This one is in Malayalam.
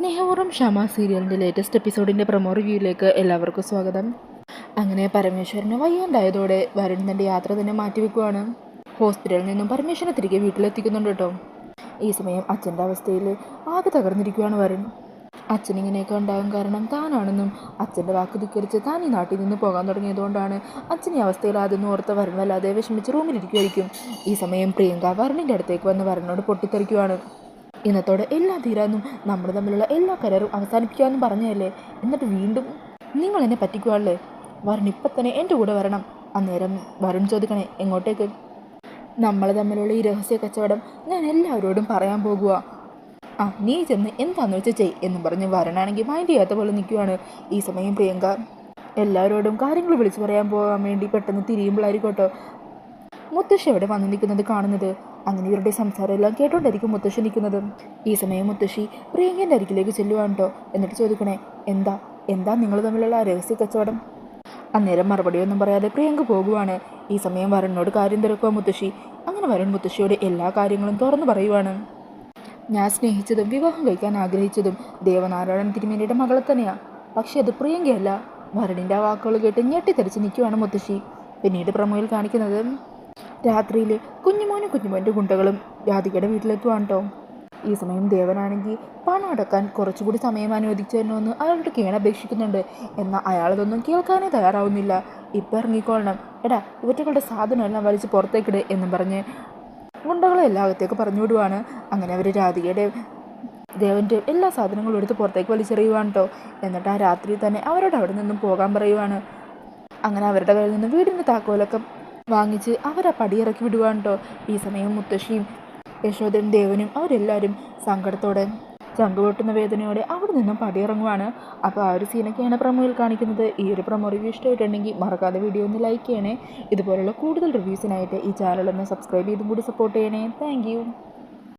സ്നേഹപൂർവ്വം ക്ഷമ സീരിയലിൻ്റെ ലേറ്റസ്റ്റ് എപ്പിസോഡിൻ്റെ പ്രൊമോ റിവ്യൂയിലേക്ക് എല്ലാവർക്കും സ്വാഗതം. അങ്ങനെ പരമേശ്വരന് വയ്യാണ്ടായതോടെ വരുൺ തൻ്റെ യാത്ര തന്നെ മാറ്റിവെക്കുവാണ്. ഹോസ്പിറ്റലിൽ നിന്നും പരമേശ്വരനെ തിരികെ വീട്ടിലെത്തിക്കുന്നുണ്ട് കേട്ടോ. ഈ സമയം അച്ഛൻ്റെ അവസ്ഥയിൽ ആകെ തകർന്നിരിക്കുകയാണ് വരുൺ. അച്ഛനിങ്ങനെയൊക്കെ ഉണ്ടാകാൻ കാരണം താനാണെന്നും അച്ഛൻ്റെ വാക്ക് ധിക്കരിച്ച് താൻ ഈ നാട്ടിൽ നിന്ന് പോകാൻ തുടങ്ങിയതുകൊണ്ടാണ് അച്ഛൻ ഈ അവസ്ഥയിൽ ആദ്യം ഓർത്ത് വരുൺ വല്ലാതെ വിഷമിച്ച് റൂമിലിരിക്കുമായിരിക്കും. ഈ സമയം പ്രിയങ്ക വരുണിൻ്റെ അടുത്തേക്ക് വന്ന് വരുണിനോട് പൊട്ടിത്തെറിക്കുവാണ്. ഇന്നത്തോടെ എല്ലാം തീരാന്നും നമ്മൾ തമ്മിലുള്ള എല്ലാ കരാറും അവസാനിപ്പിക്കാമെന്നും പറഞ്ഞതല്ലേ, എന്നിട്ട് വീണ്ടും നിങ്ങൾ എന്നെ പറ്റിക്കുവാണല്ലേ. വരുൺ ഇപ്പം തന്നെ എൻ്റെ കൂടെ വരണം. അന്നേരം വരുൺ ചോദിക്കണേ എങ്ങോട്ടേക്ക്? നമ്മൾ തമ്മിലുള്ള ഈ രഹസ്യ കച്ചവടം ഞാൻ എല്ലാവരോടും പറയാൻ പോകുക. നീ ചെന്ന് എന്താണെന്ന് വെച്ചാൽ ചെയ് എന്നും പറഞ്ഞ് വരുണാണെങ്കിൽ മൈൻഡ് ചെയ്യാത്ത പോലെ നിൽക്കുവാണ്. ഈ സമയം പ്രിയങ്ക എല്ലാവരോടും കാര്യങ്ങൾ വിളിച്ചു പറയാൻ പോകാൻ വേണ്ടി പെട്ടെന്ന് തിരിയുമ്പോഴായിരിക്കോട്ടോ മുത്തശ്ശി അവിടെ വന്നു നിൽക്കുന്നത് കാണുന്നത്. അങ്ങനെ ഇവരുടെ സംസാരം എല്ലാം കേട്ടോണ്ടായിരിക്കും മുത്തശ്ശി നിൽക്കുന്നത്. ഈ സമയം മുത്തശ്ശി പ്രിയങ്കൻ്റെ അരികിലേക്ക് ചെല്ലുവാണ് കേട്ടോ. എന്നിട്ട് ചോദിക്കണേ എന്താ നിങ്ങൾ തമ്മിലുള്ള രഹസ്യ കച്ചവടം? അന്നേരം മറുപടിയൊന്നും പറയാതെ പ്രിയങ്ക പോകുവാണ്. ഈ സമയം വരുണിനോട് കാര്യം തിരക്കുക മുത്തശ്ശി. അങ്ങനെ വരുൺ മുത്തശ്ശിയോട് എല്ലാ കാര്യങ്ങളും തുറന്നു പറയുവാണ്. ഞാൻ സ്നേഹിച്ചതും വിവാഹം കഴിക്കാൻ ആഗ്രഹിച്ചതും ദേവനാരായണൻ തിരുമേനിയുടെ മകളെ തന്നെയാണ്. പക്ഷെ അത് പ്രിയങ്കയല്ല. വരുണിൻ്റെ ആ വാക്കുകൾ കേട്ട് ഞെട്ടിത്തെറിച്ച് നിൽക്കുവാണ് മുത്തശ്ശി. പിന്നീട് പ്രമോയിൽ കാണിക്കുന്നത് രാത്രിയിൽ കുഞ്ഞുമോൻ്റെ ഗുണ്ടകളും രാധികയുടെ വീട്ടിലെത്തുവാണ് കേട്ടോ. ഈ സമയം ദേവനാണെങ്കിൽ പണം അടക്കാൻ കുറച്ചുകൂടി സമയം അനുവദിച്ചു തരണമെന്ന് അയാളുടെ കേണപേക്ഷിക്കുന്നുണ്ട്. എന്നാൽ അയാളതൊന്നും കേൾക്കാനേ തയ്യാറാവുന്നില്ല. ഇപ്പം ഇറങ്ങിക്കൊള്ളണം, എടാ ഇവറ്റകളുടെ സാധനമെല്ലാം വലിച്ച് പുറത്തേക്കിട് എന്നും പറഞ്ഞ് ഗുണ്ടകളെ എല്ലാ അകത്തേക്ക് പറഞ്ഞു വിടുവാണ്. അങ്ങനെ അവർ രാധികയുടെ ദേവൻ്റെ എല്ലാ സാധനങ്ങളും എടുത്ത് പുറത്തേക്ക് വലിച്ചെറിയുവാണ് കേട്ടോ. എന്നിട്ട് ആ രാത്രി തന്നെ അവരോട് അവിടെ നിന്നും പോകാൻ പറയുവാണ്. അങ്ങനെ അവരുടെ കയ്യിൽ നിന്ന് വീടിൻ്റെ താക്കോലൊക്കെ വാങ്ങിച്ച് അവരെ പടിയിറക്കി വിടുവാണ് കേട്ടോ. ഈ സമയം മുത്തശ്ശിയും യശോദനും ദേവനും അവരെല്ലാവരും സങ്കടത്തോടെ ചങ്കുപൊട്ടുന്ന വേദനയോടെ അവിടെ നിന്നും പടിയിറങ്ങുവാണ്. അപ്പോൾ ആ ഒരു സീനൊക്കെയാണ് പ്രൊമോയിൽ കാണിക്കുന്നത്. ഈ ഒരു പ്രൊമോ റിവ്യൂ ഇഷ്ടമായിട്ടുണ്ടെങ്കിൽ മറക്കാതെ വീഡിയോ ഒന്ന് ലൈക്ക് ചെയ്യണേ. ഇതുപോലുള്ള കൂടുതൽ റിവ്യൂസിനായിട്ട് ഈ ചാനലൊന്ന് സബ്സ്ക്രൈബ് ചെയ്തും കൂടി സപ്പോർട്ട് ചെയ്യണേ. താങ്ക്